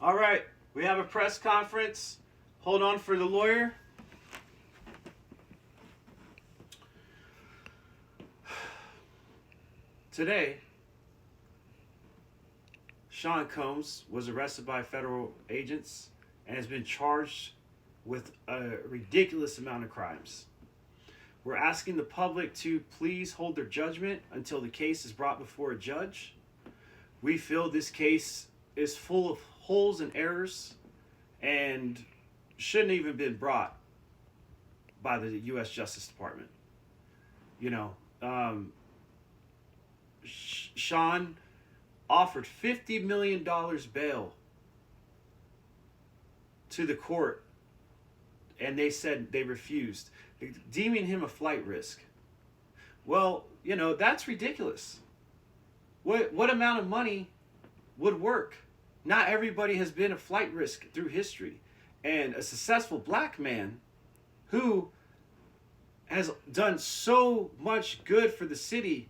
All right, we have a press conference. Hold on for the lawyer. Today, Sean Combs was arrested by federal agents and has been charged with a ridiculous amount of crimes. We're asking the public to please hold their judgment until the case is brought before a judge. We feel this case is full of holes and errors and shouldn't even been brought by the U.S. Justice Department. You know, Sean offered $50 million bail to the court, and they said they refused, deeming him a flight risk. Well, you know, that's ridiculous. What amount of money would work? Not everybody has been a flight risk through history. And a successful black man who has done so much good for the city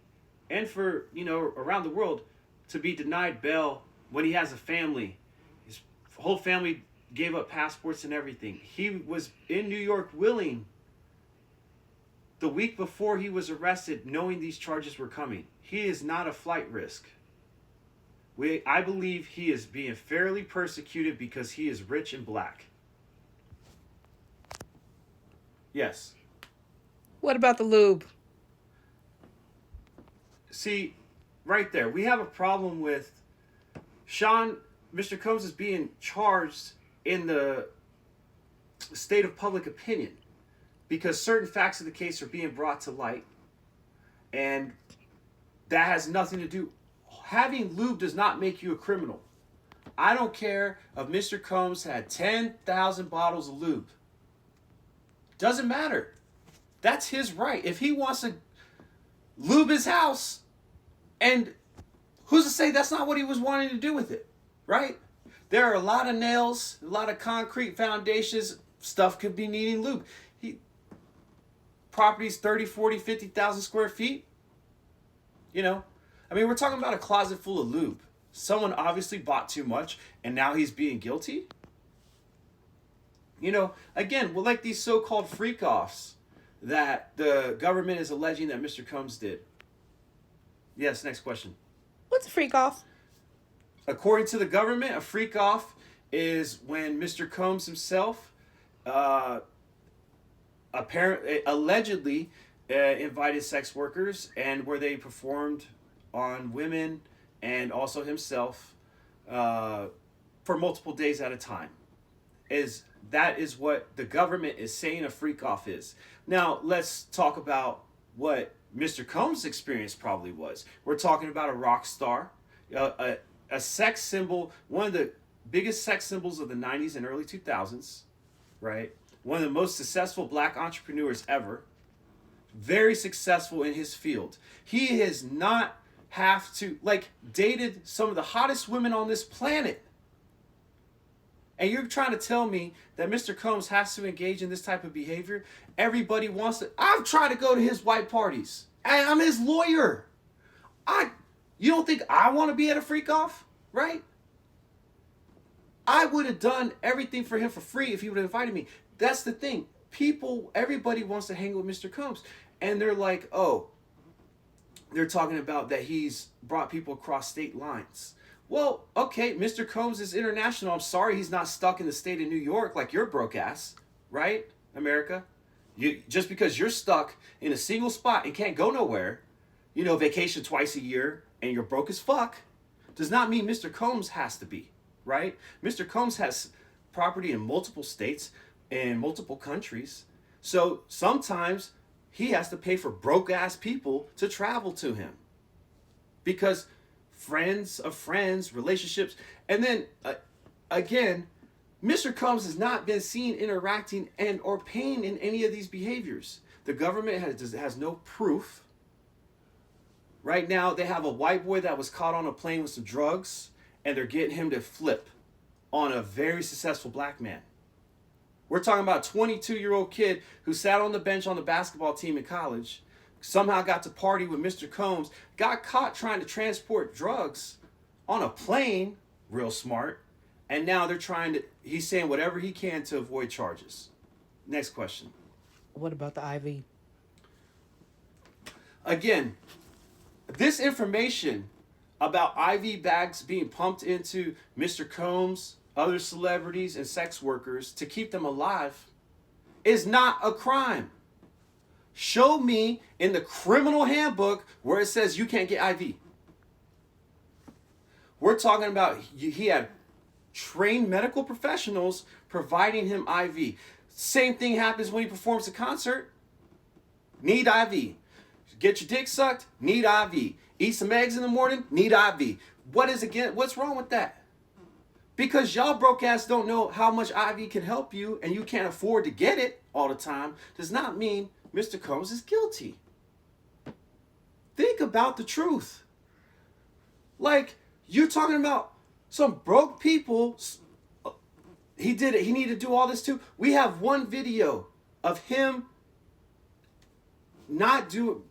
and for, you know, around the world, to be denied bail when he has a family. His whole family gave up passports and everything. He was in New York willing the week before he was arrested, knowing these charges were coming. He is not a flight risk. I believe he is being fairly persecuted because he is rich and black. Yes. What about the lube? See, right there, we have a problem with Mr. Combs is being charged in the state of public opinion because certain facts of the case are being brought to light, and that has nothing to do. Having lube does not make you a criminal. I don't care if Mr. Combs had 10,000 bottles of lube. Doesn't matter. That's his right. If he wants to lube his house, and who's to say that's not what he was wanting to do with it, right? There are a lot of nails, a lot of concrete foundations. Stuff could be needing lube. Properties 30, 40, 50,000 square feet. You know, I mean, we're talking about a closet full of lube. Someone obviously bought too much, and now he's being guilty. You know, again, we're like these so-called freak-offs that the government is alleging that Mr. Combs did. Yes, next question. What's a freak off? According to the government, a freak off is when Mr. Combs himself allegedly invited sex workers, and where they performed on women and also himself for multiple days at a time. That is what the government is saying a freak off is. Now, let's talk about what Mr. Combs' experience probably was. We're talking about a rock star, a sex symbol, one of the biggest sex symbols of the 90s and early 2000s, right? One of the most successful black entrepreneurs ever. Very successful in his field. He has not dated some of the hottest women on this planet. And you're trying to tell me that Mr. Combs has to engage in this type of behavior? Everybody wants to. I've tried to go to his white parties. And I'm his lawyer. You don't think I want to be at a freak off, right? I would have done everything for him for free if he would have invited me. That's the thing. Everybody wants to hang with Mr. Combs. And they're like, oh, they're talking about that he's brought people across state lines. Well, okay, Mr. Combs is international. I'm sorry he's not stuck in the state of New York like your broke ass, right, America? Just because you're stuck in a single spot and can't go nowhere, you know, vacation twice a year, and you're broke as fuck, does not mean Mr. Combs has to be, right? Mr. Combs has property in multiple states and multiple countries. So sometimes he has to pay for broke ass people to travel to him. Because friends of friends, relationships. And then, again, Mr. Combs has not been seen interacting and or paying in any of these behaviors. The government has no proof. Right now, they have a white boy that was caught on a plane with some drugs, and they're getting him to flip on a very successful black man. We're talking about a 22-year-old kid who sat on the bench on the basketball team in college, somehow got to party with Mr. Combs, got caught trying to transport drugs on a plane, real smart, And now he's saying whatever he can to avoid charges. Next question. What about the IV? Again, this information about IV bags being pumped into Mr. Combs, other celebrities, and sex workers to keep them alive is not a crime. Show me in the criminal handbook where it says you can't get IV. We're talking about he had trained medical professionals providing him IV. Same thing happens when he performs a concert. Need IV. Get your dick sucked? Need IV. Eat some eggs in the morning? Need IV. What's wrong with that? Because y'all broke ass don't know how much IV can help you and you can't afford to get it all the time does not mean Mr. Combs is guilty. Think about the truth. Like, you're talking about some broke people. He did it. He needed to do all this too. We have one video of him not doing,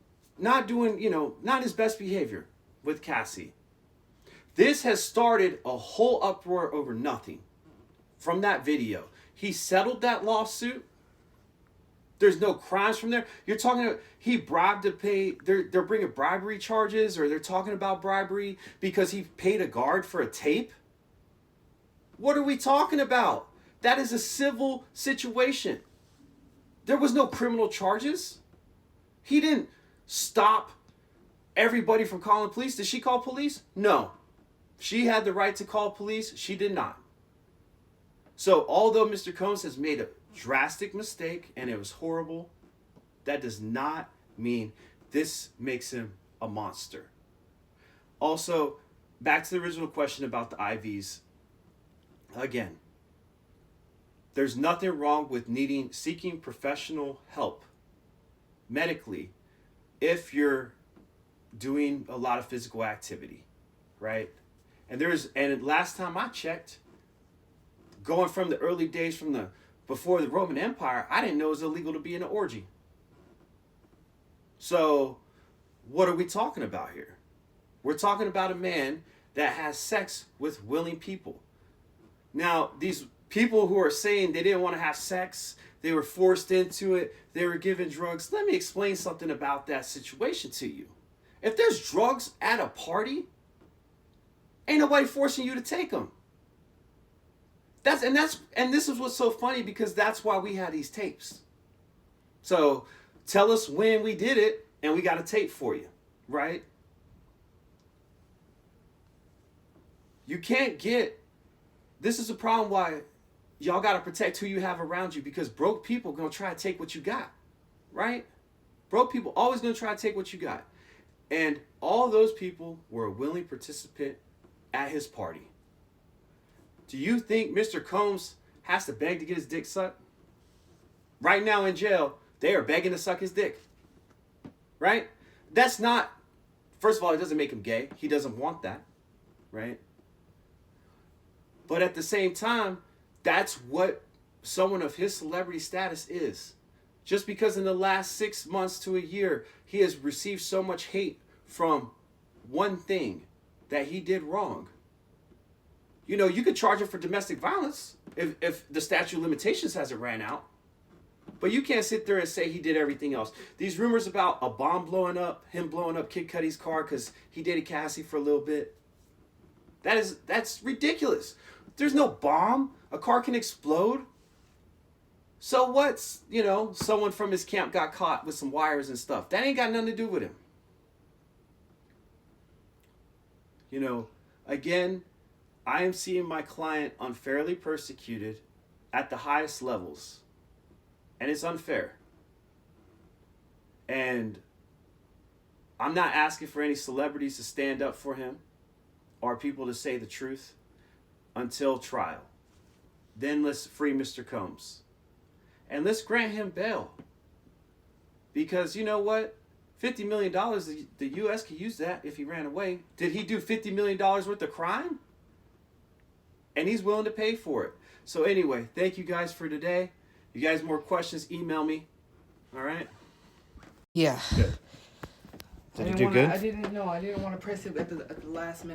not his best behavior with Cassie. This has started a whole uproar over nothing from that video. He settled that lawsuit. There's no crimes from there. You're talking about he bribed to pay. They're bringing bribery charges, or they're talking about bribery because he paid a guard for a tape. What are we talking about? That is a civil situation. There was no criminal charges. He didn't stop everybody from calling police. Did she call police? No. She had the right to call police. She did not. So although Mr. Combs has made a drastic mistake and it was horrible, that does not mean this makes him a monster. Also, back to the original question about the IVs. Again, there's nothing wrong with seeking professional help medically if you're doing a lot of physical activity, right? And last time I checked, going from the early days before the Roman Empire, I didn't know it was illegal to be in an orgy. So, what are we talking about here? We're talking about a man that has sex with willing people. Now, these people who are saying they didn't want to have sex, they were forced into it, they were given drugs. Let me explain something about that situation to you. If there's drugs at a party, ain't nobody forcing you to take them. And this is what's so funny, because that's why we had these tapes. So tell us when we did it and we got a tape for you, right? You can't this is a problem why y'all got to protect who you have around you, because broke people going to try to take what you got, right? Broke people always going to try to take what you got. And all those people were a willing participant at his party. Do you think Mr. Combs has to beg to get his dick sucked? Right now in jail, they are begging to suck his dick. Right? That's not, first of all, it doesn't make him gay. He doesn't want that. Right? But at the same time, that's what someone of his celebrity status is. Just because in the last 6 months to a year, he has received so much hate from one thing that he did wrong. You know, you could charge him for domestic violence if the statute of limitations hasn't ran out. But you can't sit there and say he did everything else. These rumors about a bomb blowing up, him blowing up Kid Cudi's car because he dated Cassie for a little bit. That's ridiculous. There's no bomb. A car can explode. So what's, someone from his camp got caught with some wires and stuff. That ain't got nothing to do with him. Again, I am seeing my client unfairly persecuted at the highest levels. And it's unfair. And I'm not asking for any celebrities to stand up for him or people to say the truth until trial. Then let's free Mr. Combs. And let's grant him bail. Because you know what? $50 million, the U.S. could use that if he ran away. Did he do $50 million worth of crime? And he's willing to pay for it. So anyway, thank you guys for today. You guys more questions, email me. All right? Yeah. Good. Did you do good? I didn't want to press it at the last minute.